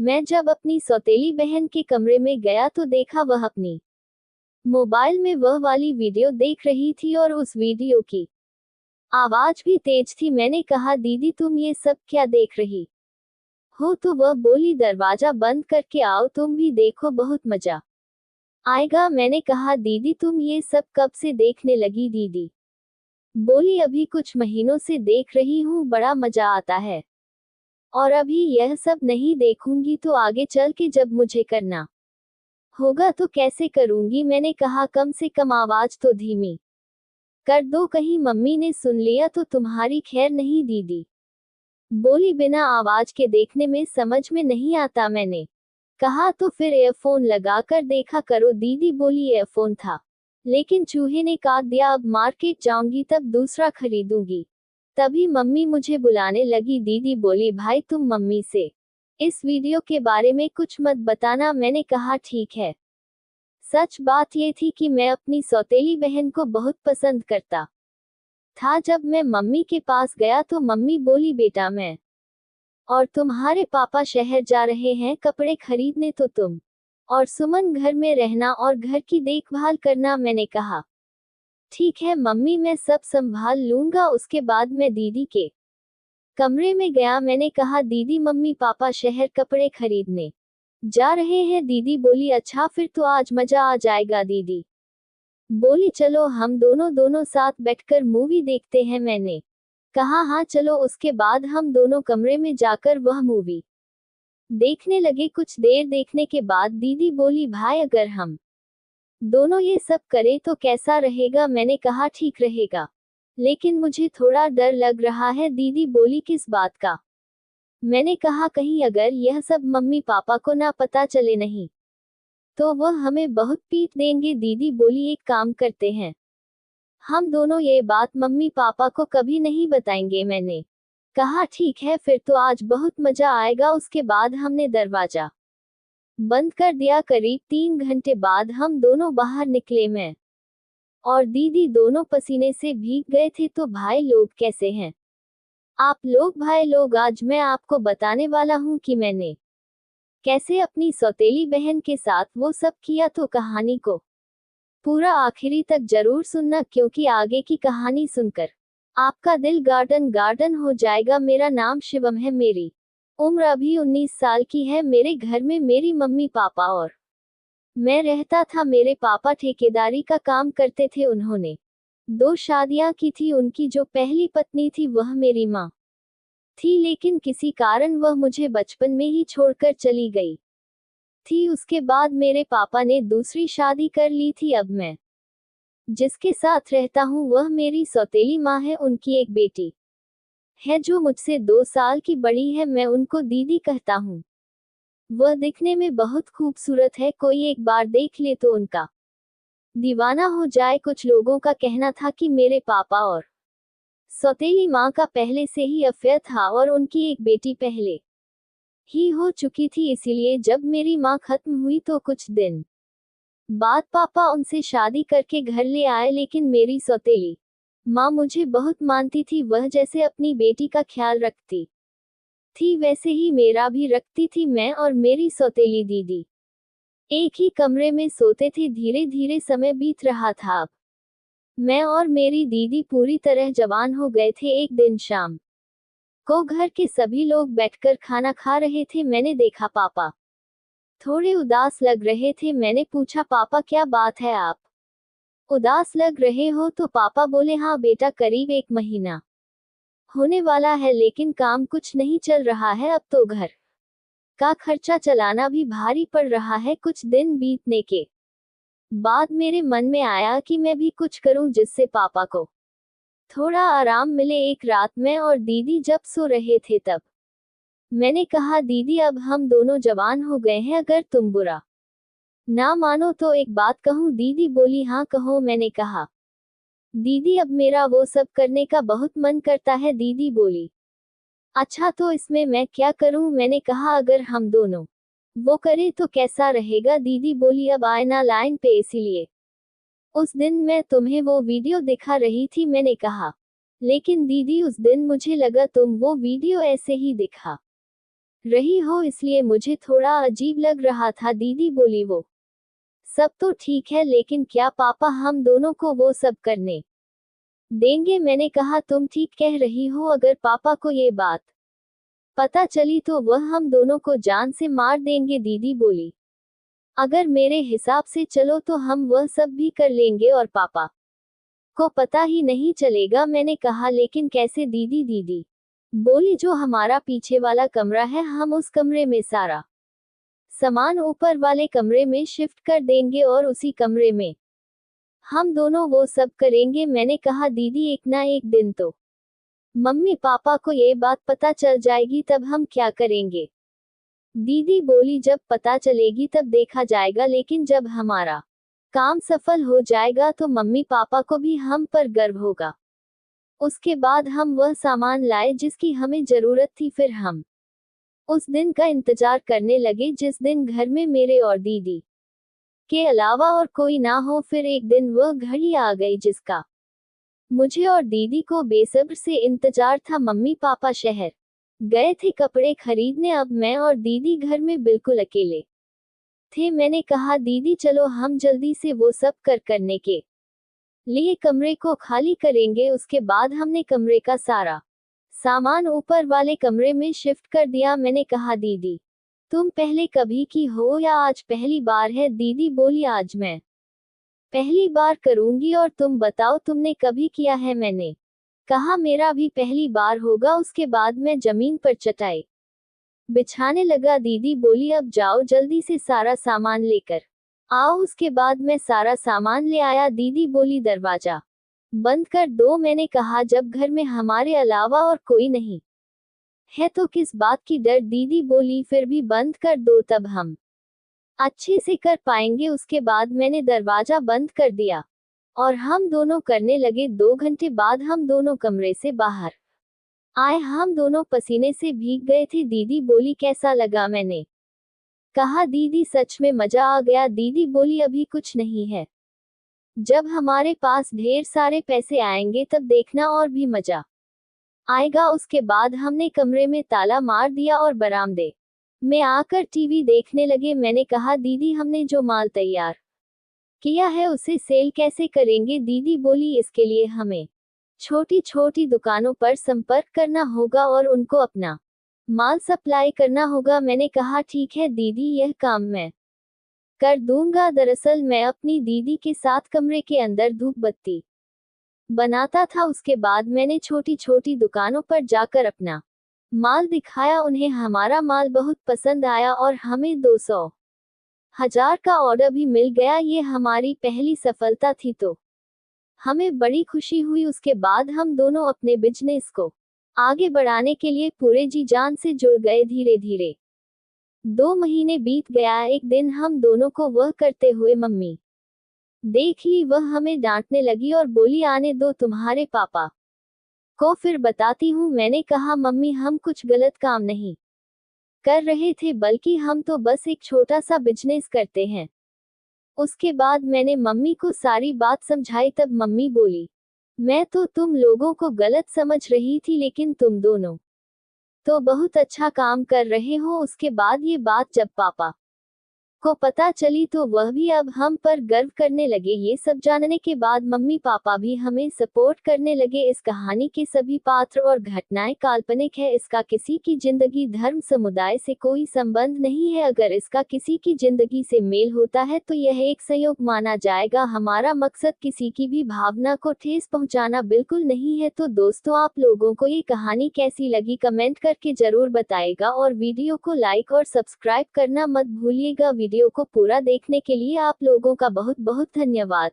मैं जब अपनी सौतेली बहन के कमरे में गया तो देखा वह अपनी मोबाइल में वह वाली वीडियो देख रही थी और उस वीडियो की आवाज भी तेज थी। मैंने कहा, दीदी तुम ये सब क्या देख रही हो? तो वह बोली, दरवाजा बंद करके आओ, तुम भी देखो, बहुत मजा आएगा। मैंने कहा, दीदी तुम ये सब कब से देखने लगी? दीदी बोली, अभी कुछ महीनों से देख रही हूँ, बड़ा मजा आता है। और अभी यह सब नहीं देखूंगी तो आगे चल के जब मुझे करना होगा तो कैसे करूंगी? मैंने कहा, कम से कम आवाज तो धीमी कर दो, कहीं मम्मी ने सुन लिया तो तुम्हारी खैर नहीं। दीदी बोली, बिना आवाज के देखने में समझ में नहीं आता। मैंने कहा, तो फिर ईयरफोन लगा कर देखा करो। दीदी बोली, ईयरफोन था लेकिन चूहे ने काट दिया, अब मार्केट जाऊंगी तब दूसरा खरीदूंगी। तभी मम्मी मुझे बुलाने लगी। दीदी बोली, भाई तुम मम्मी से इस वीडियो के बारे में कुछ मत बताना। मैंने कहा, ठीक है। सच बात ये थी कि मैं अपनी सौतेली बहन को बहुत पसंद करता था। जब मैं मम्मी के पास गया तो मम्मी बोली, बेटा मैं और तुम्हारे पापा शहर जा रहे हैं कपड़े खरीदने, तो तुम और सुमन घर में रहना और घर की देखभाल करना। मैंने कहा, ठीक है मम्मी, मैं सब संभाल लूंगा। उसके बाद मैं दीदी के कमरे में गया। मैंने कहा, दीदी मम्मी पापा शहर कपड़े खरीदने जा रहे हैं। दीदी बोली, अच्छा फिर तो आज मजा आ जाएगा। दीदी बोली, चलो हम दोनों साथ बैठकर मूवी देखते हैं। मैंने कहा, हाँ चलो। उसके बाद हम दोनों कमरे में जाकर वह मूवी देखने लगे। कुछ देर देखने के बाद दीदी बोली, भाई अगर हम दोनों ये सब करें तो कैसा रहेगा? मैंने कहा, ठीक रहेगा, लेकिन मुझे थोड़ा डर लग रहा है। दीदी बोली, किस बात का? मैंने कहा, कहीं अगर यह सब मम्मी पापा को ना पता चले नहीं तो वह हमें बहुत पीट देंगे। दीदी बोली, एक काम करते हैं, हम दोनों ये बात मम्मी पापा को कभी नहीं बताएंगे। मैंने कहा, ठीक है, फिर तो आज बहुत मजा आएगा। उसके बाद हमने दरवाजा बंद कर दिया। करीब 3 घंटे बाद हम दोनों बाहर निकले। मैं और दीदी दोनों पसीने से भीग गए थे। तो भाई लोग कैसे हैं आप लोग? भाई लोग, आज मैं आपको बताने वाला हूँ कि मैंने कैसे अपनी सौतेली बहन के साथ वो सब किया। तो कहानी को पूरा आखिरी तक जरूर सुनना, क्योंकि आगे की कहानी सुनकर आपका दिल गार्डन गार्डन हो जाएगा। मेरा नाम शिवम है, मेरी उम्र अभी 19 साल की है। मेरे घर में मेरी मम्मी पापा और मैं रहता था। मेरे पापा ठेकेदारी का काम करते थे। उन्होंने 2 शादियां की थी। उनकी जो पहली पत्नी थी वह मेरी माँ थी, लेकिन किसी कारण वह मुझे बचपन में ही छोड़कर चली गई थी। उसके बाद मेरे पापा ने दूसरी शादी कर ली थी। अब मैं जिसके साथ रहता हूँ वह मेरी सौतेली माँ है। उनकी एक बेटी है जो मुझसे 2 साल की बड़ी है। मैं उनको दीदी कहता हूँ। वह दिखने में बहुत खूबसूरत है, कोई एक बार देख ले तो उनका दीवाना हो जाए। कुछ लोगों का कहना था कि मेरे पापा और सौतेली माँ का पहले से ही अफेयर था और उनकी एक बेटी पहले ही हो चुकी थी। इसीलिए जब मेरी माँ खत्म हुई तो कुछ दिन बाद पापा उनसे शादी करके घर ले आए। लेकिन मेरी सौतेली माँ मुझे बहुत मानती थी। वह जैसे अपनी बेटी का ख्याल रखती थी वैसे ही मेरा भी रखती थी। मैं और मेरी सौतेली दीदी एक ही कमरे में सोते थे। धीरे धीरे समय बीत रहा था। अब मैं और मेरी दीदी पूरी तरह जवान हो गए थे। एक दिन शाम को घर के सभी लोग बैठकर खाना खा रहे थे। मैंने देखा पापा थोड़े उदास लग रहे थे। मैंने पूछा, पापा क्या बात है, आप उदास लग रहे हो? तो पापा बोले, हाँ बेटा, करीब 1 महीना होने वाला है लेकिन काम कुछ नहीं चल रहा है। अब तो घर का खर्चा चलाना भी भारी पड़ रहा है। कुछ दिन बीतने के बाद मेरे मन में आया कि मैं भी कुछ करूं जिससे पापा को थोड़ा आराम मिले। एक रात मैं और दीदी जब सो रहे थे तब मैंने कहा, दीदी अब हम दोनों जवान हो गए हैं, अगर तुम बुरा ना मानो तो एक बात कहूँ? दीदी बोली, हाँ कहो। मैंने कहा, दीदी अब मेरा वो सब करने का बहुत मन करता है। दीदी बोली, अच्छा तो इसमें मैं क्या करूं? मैंने कहा, अगर हम दोनों वो करें तो कैसा रहेगा? दीदी बोली, अब आए ना लाइन पे, इसीलिए उस दिन मैं तुम्हें वो वीडियो दिखा रही थी। मैंने कहा, लेकिन दीदी उस दिन मुझे लगा तुम वो वीडियो ऐसे ही दिखा रही हो इसलिए मुझे थोड़ा अजीब लग रहा था। दीदी बोली वो सब तो ठीक है लेकिन क्या पापा हम दोनों को वो सब करने देंगे? मैंने कहा तुम ठीक कह रही हो, अगर पापा को ये बात पता चली तो वह हम दोनों को जान से मार देंगे। दीदी बोली अगर मेरे हिसाब से चलो तो हम वह सब भी कर लेंगे और पापा को पता ही नहीं चलेगा। मैंने कहा लेकिन कैसे? दीदी दीदी बोली जो हमारा पीछे वाला कमरा है हम उस कमरे में सारा सामान ऊपर वाले कमरे में शिफ्ट कर देंगे और उसी कमरे में हम दोनों वो सब करेंगे। मैंने कहा दीदी एक ना एक दिन तो मम्मी पापा को ये बात पता चल जाएगी, तब हम क्या करेंगे? दीदी बोली जब पता चलेगी तब देखा जाएगा, लेकिन जब हमारा काम सफल हो जाएगा तो मम्मी पापा को भी हम पर गर्व होगा। उसके बाद हम वह सामान लाए जिसकी हमें जरूरत थी। फिर हम उस दिन का इंतजार करने लगे जिस दिन घर में मेरे और दीदी के अलावा और कोई ना हो। फिर एक दिन वह घड़ी आ गई जिसका मुझे और दीदी को बेसब्र से इंतजार था। मम्मी पापा शहर गए थे कपड़े खरीदने। अब मैं और दीदी घर में बिल्कुल अकेले थे। मैंने कहा दीदी चलो हम जल्दी से वो सब करने के लिए कमरे को खाली करेंगे। उसके बाद हमने कमरे का सारा सामान ऊपर वाले कमरे में शिफ्ट कर दिया। मैंने कहा दीदी तुम पहले कभी की हो या आज पहली बार है? दीदी बोली आज मैं पहली बार करूंगी, और तुम बताओ तुमने कभी किया है? मैंने कहा मेरा भी पहली बार होगा। उसके बाद मैं जमीन पर चटाई बिछाने लगा। दीदी बोली अब जाओ जल्दी से सारा सामान लेकर आओ। उसके बाद मैं सारा सामान ले आया। दीदी बोली दरवाजा बंद कर दो। मैंने कहा जब घर में हमारे अलावा और कोई नहीं है तो किस बात की डर? दीदी बोली फिर भी बंद कर दो, तब हम अच्छे से कर पाएंगे। उसके बाद मैंने दरवाजा बंद कर दिया और हम दोनों करने लगे। 2 घंटे बाद हम दोनों कमरे से बाहर आए। हम दोनों पसीने से भीग गए थे। दीदी बोली कैसा लगा? मैंने कहा दीदी सच में मजा आ गया। दीदी बोली अभी कुछ नहीं है, जब हमारे पास ढेर सारे पैसे आएंगे तब देखना और भी मजा आएगा। उसके बाद हमने कमरे में ताला मार दिया और बरामदे में आकर टीवी देखने लगे। मैंने कहा दीदी हमने जो माल तैयार किया है उसे सेल कैसे करेंगे? दीदी बोली इसके लिए हमें छोटी छोटी दुकानों पर संपर्क करना होगा और उनको अपना माल सप्लाई करना होगा। मैंने कहा ठीक है दीदी यह काम मैं कर दूंगा। दरअसल मैं अपनी दीदी के साथ कमरे के अंदर धूप बत्ती बनाता था। उसके बाद मैंने छोटी छोटी दुकानों पर जाकर अपना माल दिखाया। उन्हें हमारा माल बहुत पसंद आया और हमें 200,000 का ऑर्डर भी मिल गया। ये हमारी पहली सफलता थी तो हमें बड़ी खुशी हुई। उसके बाद हम दोनों अपने बिजनेस को आगे बढ़ाने के लिए पूरे जी जान से जुड़ गए। धीरे धीरे 2 महीने बीत गया। एक दिन हम दोनों को वह करते हुए मम्मी देख ली। वह हमें डांटने लगी और बोली आने दो तुम्हारे पापा को फिर बताती हूँ। मैंने कहा मम्मी हम कुछ गलत काम नहीं कर रहे थे, बल्कि हम तो बस एक छोटा सा बिजनेस करते हैं। उसके बाद मैंने मम्मी को सारी बात समझाई। तब मम्मी बोली मैं तो तुम लोगों को गलत समझ रही थी, लेकिन तुम दोनों तो बहुत अच्छा काम कर रहे हो। उसके बाद ये बात जब पापा को पता चली तो वह भी अब हम पर गर्व करने लगे। ये सब जानने के बाद मम्मी पापा भी हमें सपोर्ट करने लगे। इस कहानी के सभी पात्र और घटनाएं काल्पनिक है। इसका किसी की जिंदगी धर्म समुदाय से कोई संबंध नहीं है। अगर इसका किसी की जिंदगी से मेल होता है तो यह एक संयोग माना जाएगा। हमारा मकसद किसी की भी भावना को ठेस पहुंचाना बिल्कुल नहीं है। तो दोस्तों आप लोगों को ये कहानी कैसी लगी कमेंट करके जरूर बताएगा और वीडियो को लाइक और सब्सक्राइब करना मत भूलिएगा। वीडियो को पूरा देखने के लिए आप लोगों का बहुत बहुत धन्यवाद।